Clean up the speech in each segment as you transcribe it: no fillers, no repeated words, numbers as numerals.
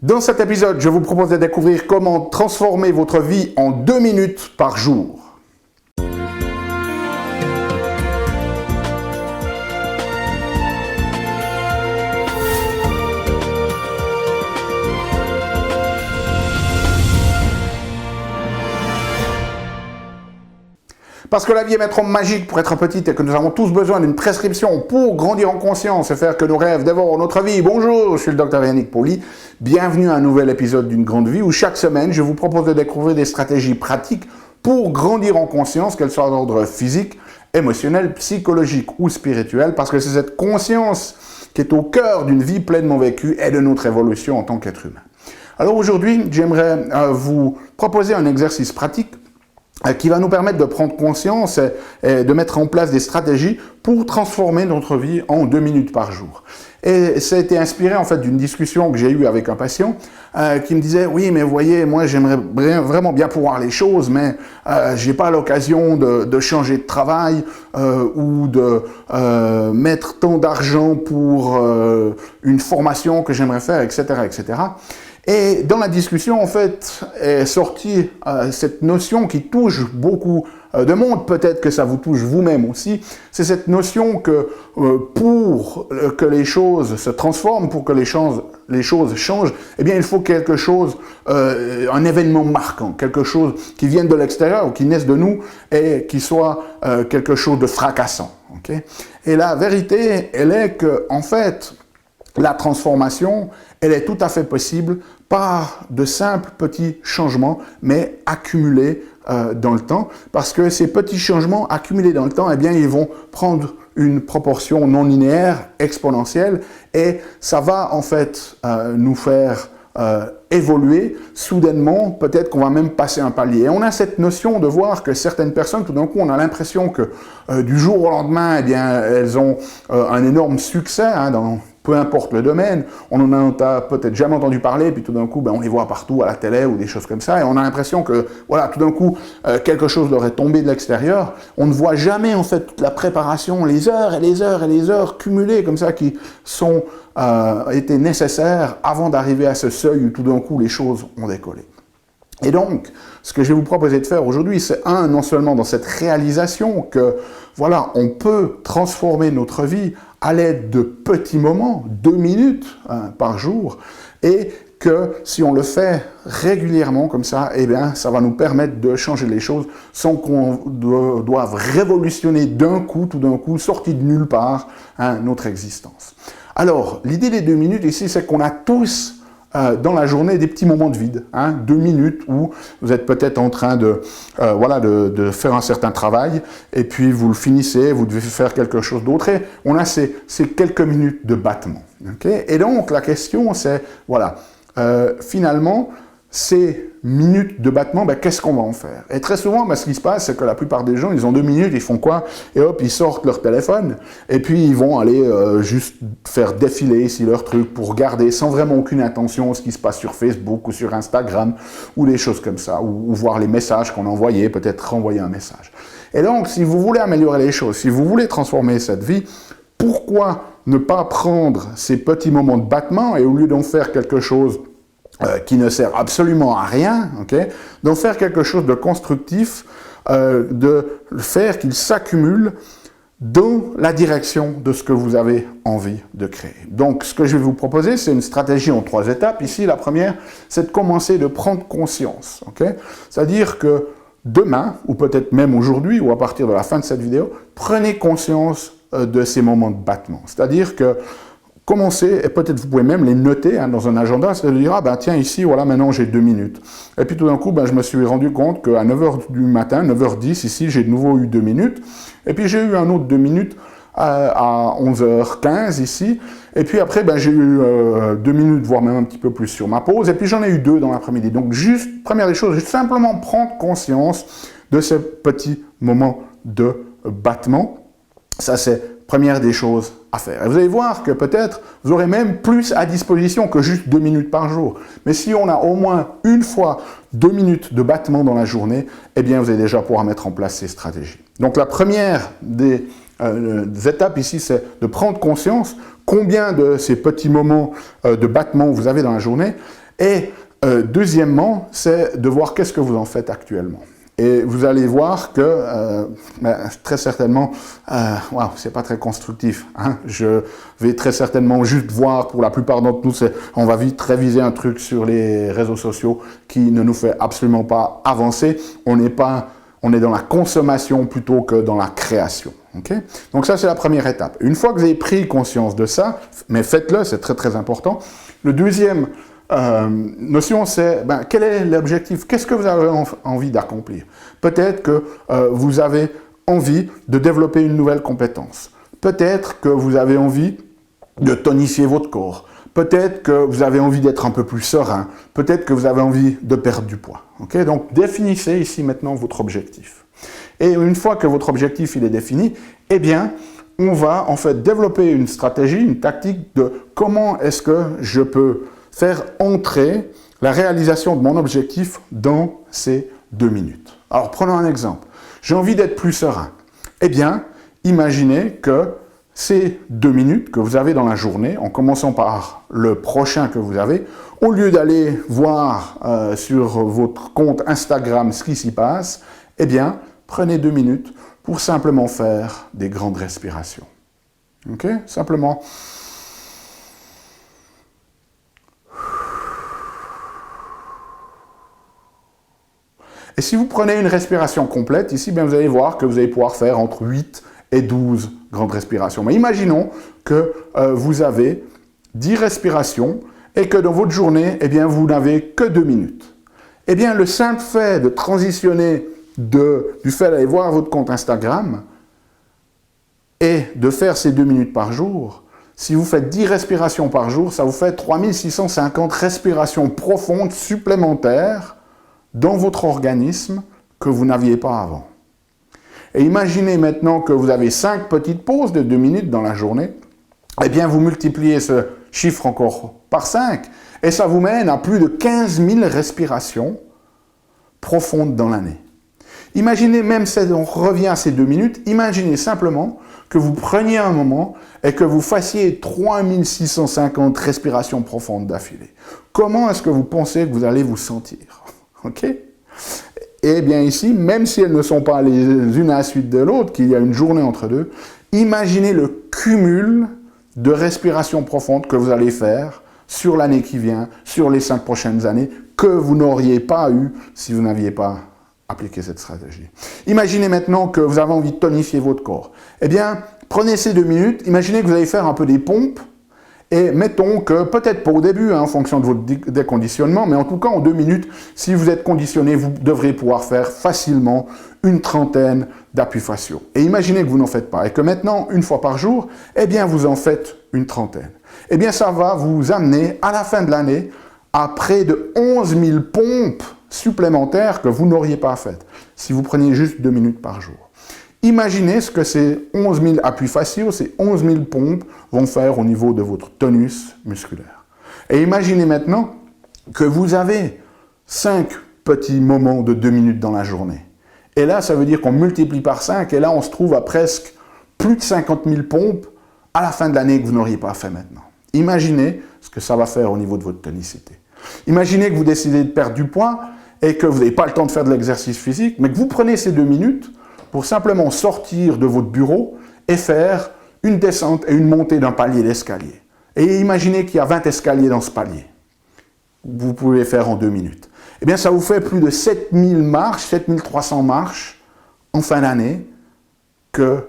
Dans cet épisode, je vous propose de découvrir comment transformer votre vie en 2 minutes par jour. Parce que la vie est maître magique pour être petite et que nous avons tous besoin d'une prescription pour grandir en conscience et faire que nos rêves dévorent notre vie. Bonjour, je suis le Dr Yannick Pauly. Bienvenue à un nouvel épisode d'une grande vie où chaque semaine, je vous propose de découvrir des stratégies pratiques pour grandir en conscience, qu'elles soient d'ordre physique, émotionnel, psychologique ou spirituel, parce que c'est cette conscience qui est au cœur d'une vie pleinement vécue et de notre évolution en tant qu'être humain. Alors aujourd'hui, j'aimerais vous proposer un exercice pratique qui va nous permettre de prendre conscience et de mettre en place des stratégies pour transformer notre vie en 2 minutes par jour. Et ça a été inspiré en fait d'une discussion que j'ai eue avec un patient qui me disait « Oui, mais vous voyez, moi j'aimerais vraiment bien pouvoir les choses, mais j'ai pas l'occasion de changer de travail ou de mettre tant d'argent pour une formation que j'aimerais faire, etc. etc. » Et dans la discussion, en fait, est sortie cette notion qui touche beaucoup de monde, peut-être que ça vous touche vous-même aussi, c'est cette notion que pour que les choses se transforment, pour que les choses changent, eh bien il faut quelque chose, un événement marquant, quelque chose qui vienne de l'extérieur ou qui naisse de nous et qui soit quelque chose de fracassant. Okay? Et la vérité, elle est que, en fait, la transformation, elle est tout à fait possible par de simples petits changements, mais accumulés dans le temps, parce que ces petits changements accumulés dans le temps, eh bien, ils vont prendre une proportion non linéaire, exponentielle, et ça va en fait nous faire évoluer soudainement, peut-être qu'on va même passer un palier. Et on a cette notion de voir que certaines personnes, tout d'un coup, on a l'impression que du jour au lendemain, eh bien, elles ont un énorme succès dans peu importe le domaine, on en a peut-être jamais entendu parler, puis tout d'un coup, on les voit partout à la télé ou des choses comme ça, et on a l'impression que, voilà, tout d'un coup, quelque chose leur est tombé de l'extérieur. On ne voit jamais, en fait, toute la préparation, les heures et les heures et les heures cumulées comme ça qui sont été nécessaires avant d'arriver à ce seuil où tout d'un coup, les choses ont décollé. Et donc, ce que je vais vous proposer de faire aujourd'hui, c'est non seulement dans cette réalisation que, voilà, on peut transformer notre vie à l'aide de petits moments, 2 minutes par jour, et que si on le fait régulièrement comme ça, eh bien, ça va nous permettre de changer les choses sans qu'on doive révolutionner d'un coup, tout d'un coup, sorti de nulle part, notre existence. Alors, l'idée des 2 minutes ici, c'est qu'on a tous dans la journée des petits moments de vide, 2 minutes où vous êtes peut-être en train de faire un certain travail et puis vous le finissez, vous devez faire quelque chose d'autre et on a ces quelques minutes de battement. Okay? Et donc la question c'est, voilà, finalement, ces minutes de battement, qu'est-ce qu'on va en faire? Et très souvent, ce qui se passe, c'est que la plupart des gens, ils ont 2 minutes, ils font quoi? Et hop, ils sortent leur téléphone, et puis ils vont aller juste faire défiler ici leur truc pour regarder sans vraiment aucune intention ce qui se passe sur Facebook ou sur Instagram, ou des choses comme ça, ou voir les messages qu'on a envoyés, peut-être renvoyer un message. Et donc, si vous voulez améliorer les choses, si vous voulez transformer cette vie, pourquoi ne pas prendre ces petits moments de battement et au lieu d'en faire quelque chose qui ne sert absolument à rien, okay, d'en faire quelque chose de constructif, de faire qu'il s'accumule dans la direction de ce que vous avez envie de créer. Donc, ce que je vais vous proposer, c'est une stratégie en 3 étapes. Ici, la première, c'est de commencer de prendre conscience. Okay? C'est-à-dire que demain, ou peut-être même aujourd'hui, ou à partir de la fin de cette vidéo, prenez conscience de ces moments de battement. C'est-à-dire que commencez, et peut-être vous pouvez même les noter dans un agenda, c'est de dire, tiens, ici, voilà, maintenant j'ai 2 minutes. Et puis tout d'un coup, je me suis rendu compte qu'à 9h du matin, 9h10, ici, j'ai de nouveau eu 2 minutes. Et puis j'ai eu un autre 2 minutes à 11h15 ici. Et puis après, j'ai eu 2 minutes, voire même un petit peu plus sur ma pause. Et puis j'en ai eu 2 dans l'après-midi. Donc juste, première des choses, juste simplement prendre conscience de ces petits moments de battement. Ça, c'est première des choses à faire. Et vous allez voir que peut-être vous aurez même plus à disposition que juste 2 minutes par jour. Mais si on a au moins une fois 2 minutes de battement dans la journée, eh bien vous allez déjà pouvoir mettre en place ces stratégies. Donc la première des étapes ici, c'est de prendre conscience combien de ces petits moments de battement vous avez dans la journée. Et deuxièmement, c'est de voir qu'est-ce que vous en faites actuellement. Et vous allez voir que, très certainement, c'est pas très constructif. Hein. Je vais très certainement juste voir, pour la plupart d'entre nous, on va vite réviser un truc sur les réseaux sociaux qui ne nous fait absolument pas avancer. On est dans la consommation plutôt que dans la création. Okay? Donc ça, c'est la première étape. Une fois que vous avez pris conscience de ça, mais faites-le, c'est très très important. Le deuxième notion, c'est quel est l'objectif? Qu'est-ce que vous avez envie d'accomplir? Peut-être que vous avez envie de développer une nouvelle compétence. Peut-être que vous avez envie de tonifier votre corps. Peut-être que vous avez envie d'être un peu plus serein. Peut-être que vous avez envie de perdre du poids. Okay? Donc, définissez ici maintenant votre objectif. Et une fois que votre objectif il est défini, eh bien, on va en fait développer une stratégie, une tactique de comment est-ce que je peux faire entrer la réalisation de mon objectif dans ces 2 minutes. Alors, prenons un exemple. J'ai envie d'être plus serein. Eh bien, imaginez que ces 2 minutes que vous avez dans la journée, en commençant par le prochain que vous avez, au lieu d'aller voir sur votre compte Instagram ce qui s'y passe, eh bien, prenez 2 minutes pour simplement faire des grandes respirations. Ok? Simplement. Et si vous prenez une respiration complète, ici, bien, vous allez voir que vous allez pouvoir faire entre 8 et 12 grandes respirations. Mais imaginons que vous avez 10 respirations et que dans votre journée, eh bien, vous n'avez que 2 minutes. Eh bien, le simple fait de transitionner du fait d'aller voir votre compte Instagram et de faire ces 2 minutes par jour, si vous faites 10 respirations par jour, ça vous fait 3650 respirations profondes supplémentaires dans votre organisme que vous n'aviez pas avant. Et imaginez maintenant que vous avez 5 petites pauses de 2 minutes dans la journée, eh bien vous multipliez ce chiffre encore par 5 et ça vous mène à plus de 15 000 respirations profondes dans l'année. Imaginez même si on revient à ces 2 minutes, imaginez simplement que vous preniez un moment et que vous fassiez 3650 respirations profondes d'affilée. Comment est-ce que vous pensez que vous allez vous sentir? Ok? Eh bien ici, même si elles ne sont pas les unes à la suite de l'autre, qu'il y a une journée entre deux, imaginez le cumul de respirations profondes que vous allez faire sur l'année qui vient, sur les 5 prochaines années, que vous n'auriez pas eu si vous n'aviez pas appliqué cette stratégie. Imaginez maintenant que vous avez envie de tonifier votre corps. Eh bien, prenez ces 2 minutes, imaginez que vous allez faire un peu des pompes, et mettons que, peut-être pas au début, en fonction de votre déconditionnement, mais en tout cas en 2 minutes, si vous êtes conditionné, vous devrez pouvoir faire facilement une trentaine d'appuis faciaux. Et imaginez que vous n'en faites pas, et que maintenant, une fois par jour, eh bien vous en faites une trentaine. Eh bien ça va vous amener, à la fin de l'année, à près de 11 000 pompes supplémentaires que vous n'auriez pas faites, si vous preniez juste 2 minutes par jour. Imaginez ce que ces 11 000 appuis faciaux, ces 11 000 pompes vont faire au niveau de votre tonus musculaire. Et imaginez maintenant que vous avez 5 petits moments de 2 minutes dans la journée. Et là, ça veut dire qu'on multiplie par 5, et là, on se trouve à presque plus de 50 000 pompes à la fin de l'année que vous n'auriez pas fait maintenant. Imaginez ce que ça va faire au niveau de votre tonicité. Imaginez que vous décidez de perdre du poids et que vous n'avez pas le temps de faire de l'exercice physique, mais que vous prenez ces 2 minutes pour simplement sortir de votre bureau et faire une descente et une montée d'un palier d'escalier. Et imaginez qu'il y a 20 escaliers dans ce palier. Vous pouvez faire en 2 minutes. Eh bien, ça vous fait plus de 7000 marches, 7300 marches en fin d'année que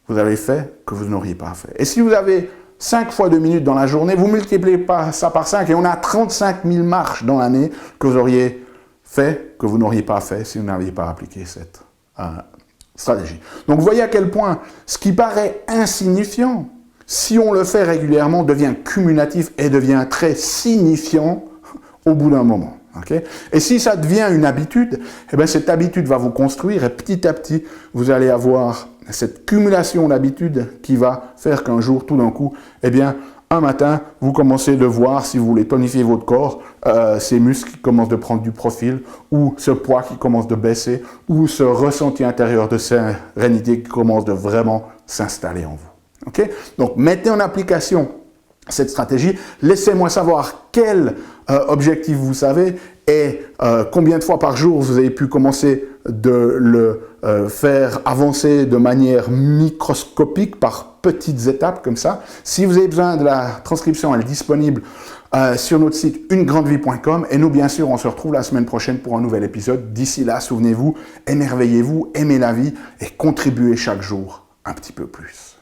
vous avez fait, que vous n'auriez pas fait. Et si vous avez 5 fois 2 minutes dans la journée, vous multipliez ça par 5 et on a 35 000 marches dans l'année que vous auriez fait, que vous n'auriez pas fait si vous n'aviez pas appliqué cette stratégie. Donc vous voyez à quel point ce qui paraît insignifiant, si on le fait régulièrement, devient cumulatif et devient très signifiant au bout d'un moment. Okay? Et si ça devient une habitude, eh bien cette habitude va vous construire et petit à petit, vous allez avoir cette cumulation d'habitudes qui va faire qu'un jour, tout d'un coup, eh bien, un matin, vous commencez de voir, si vous voulez tonifier votre corps, ces muscles qui commencent de prendre du profil, ou ce poids qui commence de baisser, ou ce ressenti intérieur de sérénité qui commence de vraiment s'installer en vous. Okay? Donc, mettez en application cette stratégie. Laissez-moi savoir quel objectif vous savez et combien de fois par jour vous avez pu commencer de le faire avancer de manière microscopique par petites étapes comme ça. Si vous avez besoin de la transcription, elle est disponible sur notre site unegrandevie.com et nous, bien sûr, on se retrouve la semaine prochaine pour un nouvel épisode. D'ici là, souvenez-vous, émerveillez-vous, aimez la vie et contribuez chaque jour un petit peu plus.